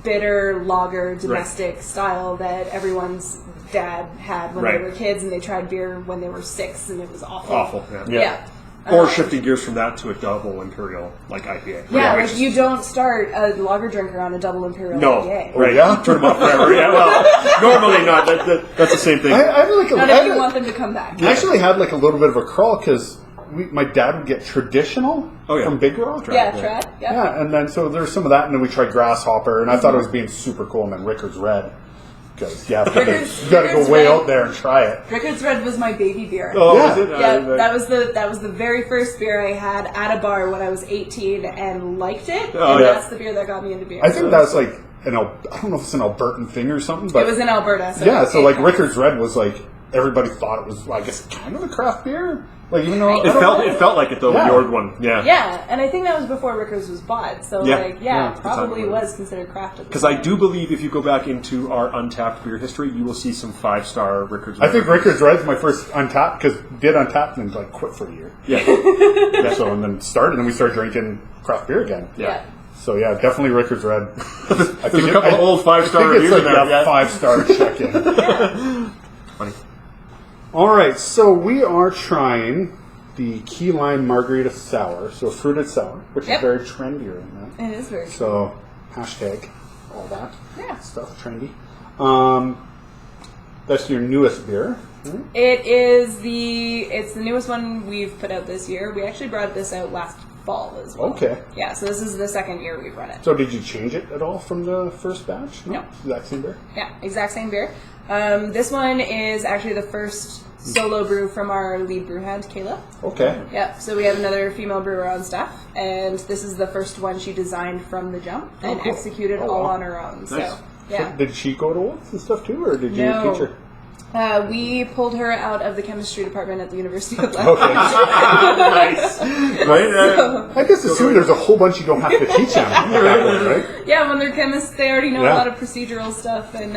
bitter lager domestic style that everyone's dad had when they were kids, and they tried beer when they were 6 and it was awful. Yeah.
Or shifting gears from that to a double imperial like IPA.
Yeah, like you don't start a lager drinker on a double imperial IPA.
Right. Turn them off forever. Well, normally not. That's the same thing.
Not if you want them to come back.
I actually had like a little bit of a crawl because my dad would get traditional from Big Rock.
Trad.
Yeah, and then so there's some of that, and then we tried Grasshopper, and I thought it was being super cool, and then Rickards Red. Because you got to go way out there and try it.
Rickards Red was my baby beer.
Oh, was it?
That was the very first beer I had at a bar when I was 18 and liked it. That's the beer that got me into beer.
I think that's like I don't know if it's an Albertan thing or something, but
it was in Alberta.
So like Rickards Red was like everybody thought it was, I guess, kind of a craft beer. Like even though
it felt like it though. The Ord one,
yeah, and I think that was before Rickards was bought. So probably was considered craft.
Because I do believe if you go back into our Untapped beer history, you will see some 5-star Rickards Red.
I think Rickards Red is my first Untapped because did Untapped and like quit for a year. So and then started and we started drinking craft beer again. So definitely Rickards Red.
There's a couple of old 5-star reviews in there.
Yeah, 5-star check-in.
Funny.
All right, so we are trying the Key Lime Margarita Sour, so fruited sour, which is very trendy right now.
It is very trendy.
So hashtag all that stuff trendy. That's your newest beer. Right?
It's the newest one we've put out this year. We actually brought this out last fall as well.
Okay.
Yeah, so this is the second year we've run it.
So did you change it at all from the first batch?
No.
Exact same beer?
Yeah, exact same beer. This one is actually the first solo brew from our lead brew hand, Kayla.
Okay.
Yeah, so we have another female brewer on staff, and this is the first one she designed from the jump and executed all on her own.
Nice.
So, yeah.
So did she go to Wolf and stuff too, or did you teach her?
We pulled her out of the chemistry department at the University of
Okay.
Nice. Right?
I guess assume there's a whole bunch you don't have to teach them. Right?
Yeah, when they're chemists, they already know a lot of procedural stuff and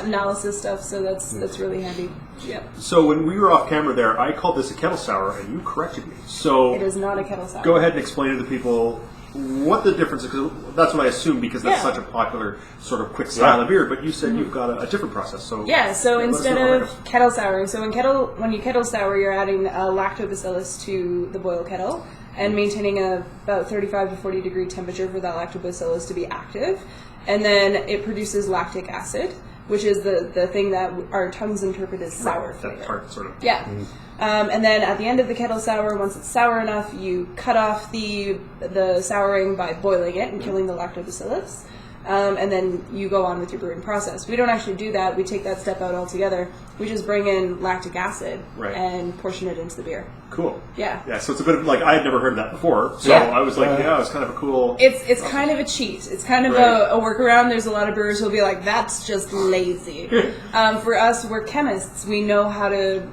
analysis stuff, so that's really handy. Yeah.
So when we were off camera there, I called this a kettle sour, and you corrected me. So
it is not a kettle sour.
Go ahead and explain to the people what the difference is, because that's what I assume, because that's such a popular sort of quick style of beer, but you said you've got a different process. So
so instead of kettle souring, so when you kettle sour, you're adding lactobacillus to the boil kettle and maintaining about 35 to 40 degree temperature for that lactobacillus to be active. And then it produces lactic acid, which is the thing that our tongues interpret as sour flavor.
That tart sort of.
Yeah. And then at the end of the kettle sour, once it's sour enough, you cut off the souring by boiling it and killing the lactobacillus. And then you go on with your brewing process. We don't actually do that. We take that step out altogether. We just bring in lactic acid and portion it into the beer.
Cool.
Yeah.
Yeah, so it's a bit of, like, I had never heard of that before. So I was like, it's kind of a cool...
It's kind of a cheat. It's kind of a workaround. There's a lot of brewers who'll be like, that's just lazy. For us, we're chemists. We know how to,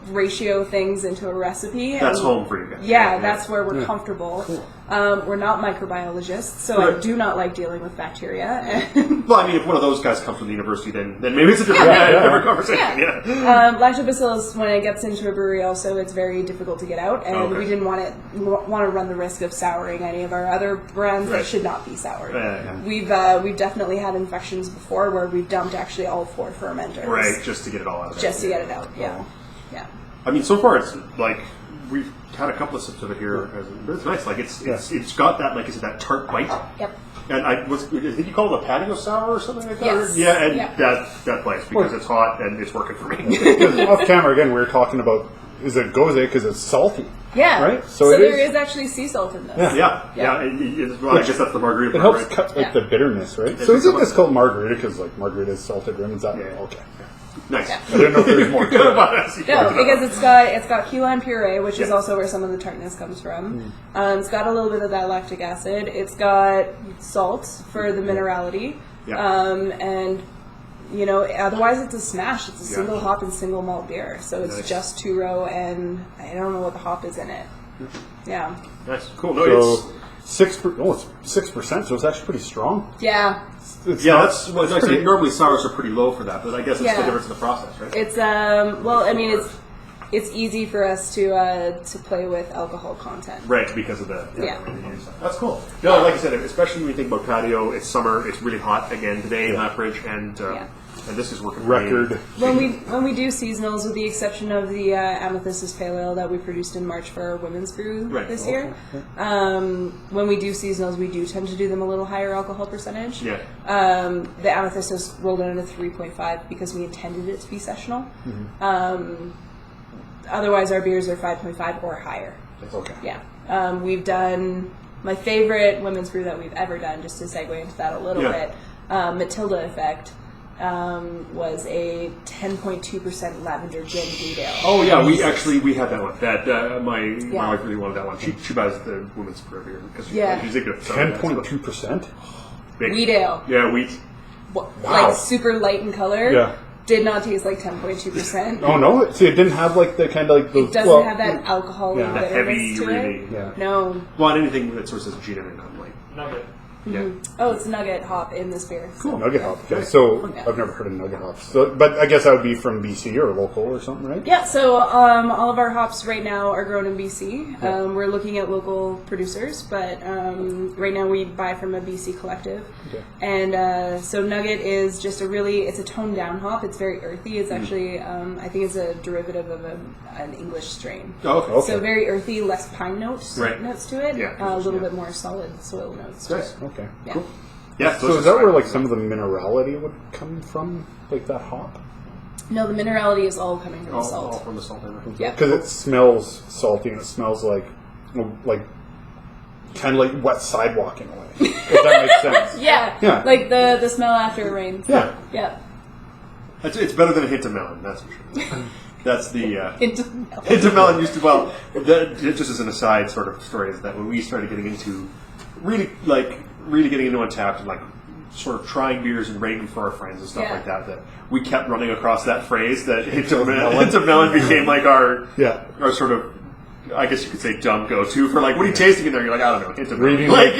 ratio things into a recipe.
That's home for you guys.
Yeah, that's where we're comfortable. Cool. We're not microbiologists, so I do not like dealing with bacteria.
Well, I mean, if one of those guys comes from the university, then maybe it's a different conversation. Yeah.
Lactobacillus, when it gets into a brewery, also it's very difficult to get out, and we didn't want to run the risk of souring any of our other brands that should not be soured. We've definitely had infections before where we've dumped actually all 4 fermenters.
Right, just to get it all out of there.
Just to get it out, yeah.
I mean, so far it's like we've had a couple of sips of it here. It's nice. Like it's got that, like, is it that tart bite?
Yep.
And I think you call it a patio sour or something like that?
Yes.
Yeah, and that place, because it's hot and it's working for me.
Off camera again, we were talking about, is it goze because it's salty?
Yeah.
Right?
So there is actually sea salt in this.
Yeah. Well, I guess that's the margarita.
It helps cut the bitterness, right? So isn't this called margarita because like margarita is salted rim? Is that okay?
Nice.
I didn't know if there was more.
No, because it's got key lime puree, which is also where some of the tartness comes from. It's got a little bit of that lactic acid. It's got salt for the minerality. And otherwise it's a smash. It's a single hop and single malt beer. So it's just 2-row, and I don't know what the hop is in it. Yeah.
Nice. Cool. No,
so 6%, so it's actually pretty strong.
Yeah.
That's what I say. Normally sours are pretty low for that, but I guess it's the difference in the process, right?
It's it's easy for us to play with alcohol content,
right? Because of the That's cool. No, like I said, especially when you think about Patio, it's summer, it's really hot again today in Lethbridge, and this is working
record.
When we do seasonals, with the exception of the Amethystis Pale Ale that we produced in March for our women's brew this year, when we do seasonals, we do tend to do them a little higher alcohol percentage.
Yeah.
The Amethystis rolled in at a 3.5 because we intended it to be sessional. Otherwise, our beers are 5.5 or higher.
Okay.
Yeah. We've done my favorite women's brew that we've ever done, just to segue into that a little bit. Matilda Effect. Was a 10.2% lavender gin wheat ale.
Oh yeah, we had that one. That my wife really wanted that one. She buys the women's brew here because she's a good
10.2%.
Wheat ale.
Yeah, wheat.
Wow.
Like super light in color.
Yeah.
Did not taste like 10.2%.
Oh no! See, it didn't have like the kind of like those.
It doesn't have that alcohol bitterness
heavy,
to
really.
it.
Yeah.
No.
Well, anything that sort of says gin in it, I'm like nugget. Yeah.
Oh, it's nugget hop in this beer.
Cool. Nugget hop. Okay. So I've never heard of nugget hops. So, but I guess that would be from BC or local or something, right?
Yeah. So all of our hops right now are grown in BC. We're looking at local producers, but right now we buy from a BC collective. Okay. And so nugget is just it's a toned down hop. It's very earthy. It's actually I think it's a derivative of an English strain.
Oh, okay.
So very earthy, less pine notes to it.
Yeah.
A little bit more solid soil notes.
Nice.
Okay.
Yeah.
Cool. Yeah.
So is that where like some of the minerality would come from, like that hop?
No, the minerality is all coming from the salt.
All from the salt.
Yeah.
Because it smells salty and it smells like kind of like wet sidewalk in a way. If that makes sense.
Yeah. Like the smell after it rains.
Yeah.
Yeah.
It's better than a hint of melon, that's for sure. That's the
hint of melon.
Hint of melon used to just as an aside sort of story is that when we started getting into really getting into Untapped and like sort of trying beers and rating for our friends and stuff like that we kept running across that phrase that hint of melon became like our sort of I guess you could say dumb go-to for like, what are you tasting in there? You're like, I don't know, hint of
Reading,
melon.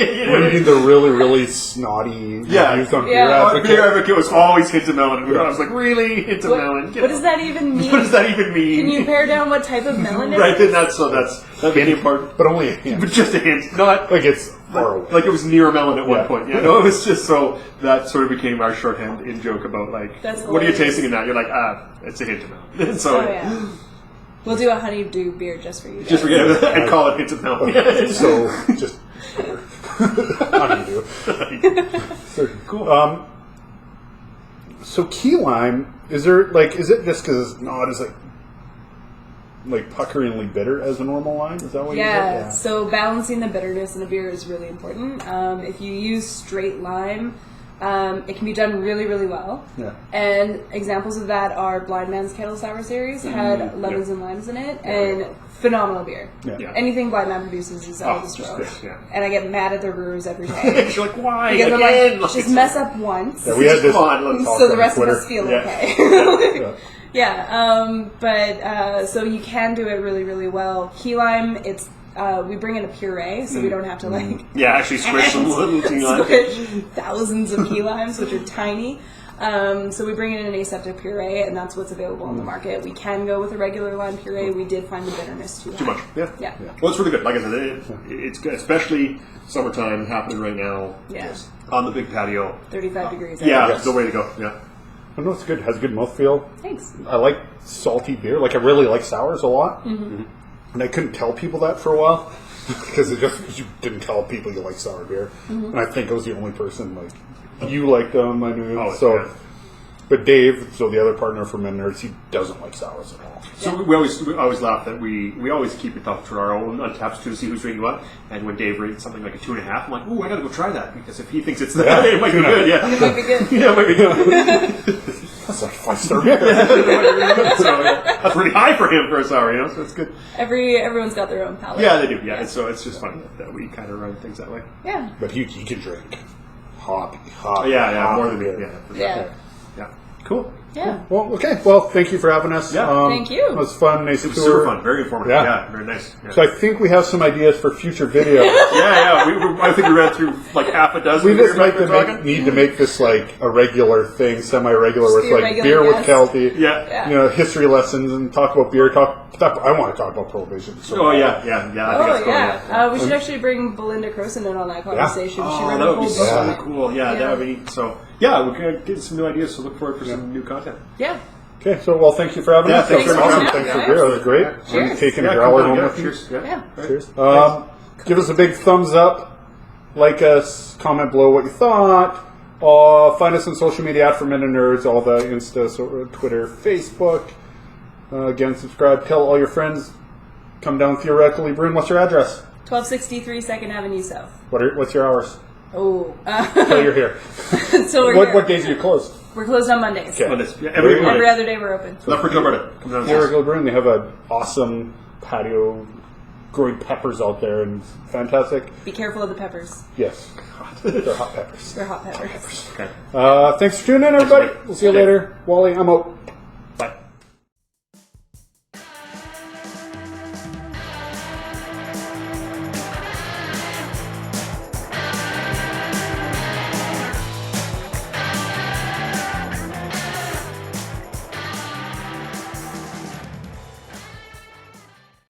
reading the really, really snotty reviews on Beer Advocate.
Beer Advocate was always hint of melon. And I was like, really? Hint of melon?
What does that even mean?
What does that even mean?
Can you pare down what type of melon it is?
Right, then that'd be any part.
But only a hint.
But just a hint. Not
like it's far away.
like it was near a melon at one point. Yeah, no, it was just so that sort of became our shorthand in joke about like, what are you tasting in that? You're like, it's a hint of melon. And so,
we'll do a honeydew beer just for you guys.
Just forget it and call it hint of melon.
So, just honeydew. Cool. So key lime, is it just because it's not as like puckeringly bitter as a normal lime? Is that what you said?
Yeah, so balancing the bitterness in a beer is really important. If you use straight lime, it can be done really, really well. Yeah. And examples of that are Blind Man's Kettle Sour series, had lemons and limes in it, and phenomenal beer. Yeah. Anything Blind Man produces is out of this world. And I get mad at their brewers every day.
You're like, why?
Because I'm like, just mess up once.
Yeah, we had this
so the rest of us feel okay. So you can do it really, really well. Key lime, it's we bring in a puree, so we don't have to
actually squish some little key lime.
Thousands of key limes, which are tiny. So we bring in an aseptic puree, and that's what's available on the market. We can go with a regular lime puree. We did find the bitterness too
much. Yeah. Well, it's really good. Like I said, it's good, especially summertime happening right now.
Yeah.
On the big patio.
35 degrees.
Yeah, it's the way to go. Yeah.
I know it's good. It has a good mouthfeel.
Thanks.
I like salty beer. Like I really like sours a lot. Mm-hmm. And I couldn't tell people that for a while because you didn't tell people you like sour beer. Mm-hmm. And I think I was the only person you like them. I knew. But Dave, so the other partner from Fermented Nerds, he doesn't like sours at all.
So we always laugh that we always keep it up for our own Untapped to see who's drinking what. And when Dave rates something like a 2.5, I'm like, ooh, I gotta go try that because if he thinks it's that, it might be good. Yeah,
it might be good.
Yeah, it might be good.
That's like 5-star beer.
So that's pretty high for him for a sour, so it's good.
Everyone's got their own palate.
Yeah, they do. Yeah, and so it's just funny that we kind of run things that way.
Yeah.
But he can drink hoppy.
More than me.
Yeah.
Cool.
Yeah.
Well, okay. Well, thank you for having us.
Yeah.
Thank you.
It was fun. Nice tour.
Super fun. Very informative. Yeah. Very nice. Yeah.
So I think we have some ideas for future videos.
I think we ran through like half a dozen.
We just need to make this like a regular thing, semi-regular, where it's like beer with Kelti.
Yeah.
History lessons and talk about beer. I want to talk about prohibition. So
we
should actually bring Belinda Croson in on that conversation.
Yeah.
She ran
that
a
would be
whole book.
so cool. Yeah, that would be so. Yeah, we're gonna get some new ideas. So look forward for some new content.
Yeah.
Okay, so thank you for having us.
Thanks
very much. Thanks for beer. That was great.
Cheers.
Taking a growler home with you.
Cheers.
Cheers. Give us a big thumbs up. Like us. Comment below what you thought. Find us on social media at Fermented Nerds. All the Insta, Twitter, Facebook. Again, subscribe. Tell all your friends. Come down Theoretically Brewing. What's your address?
1263 2nd Avenue South.
What's your hours?
So
you're here. What days are you closed?
We're closed on Mondays.
Okay. Mondays. Yeah, every
other day we're open.
Lethbridge, Alberta. Come down.
Theoretically Brewing. They have an awesome patio, growing peppers out there, and fantastic.
Be careful of the peppers.
Yes, they're hot peppers.
They're hot peppers.
Okay.
Thanks for tuning in, everybody. We'll see you later. Wally, I'm out.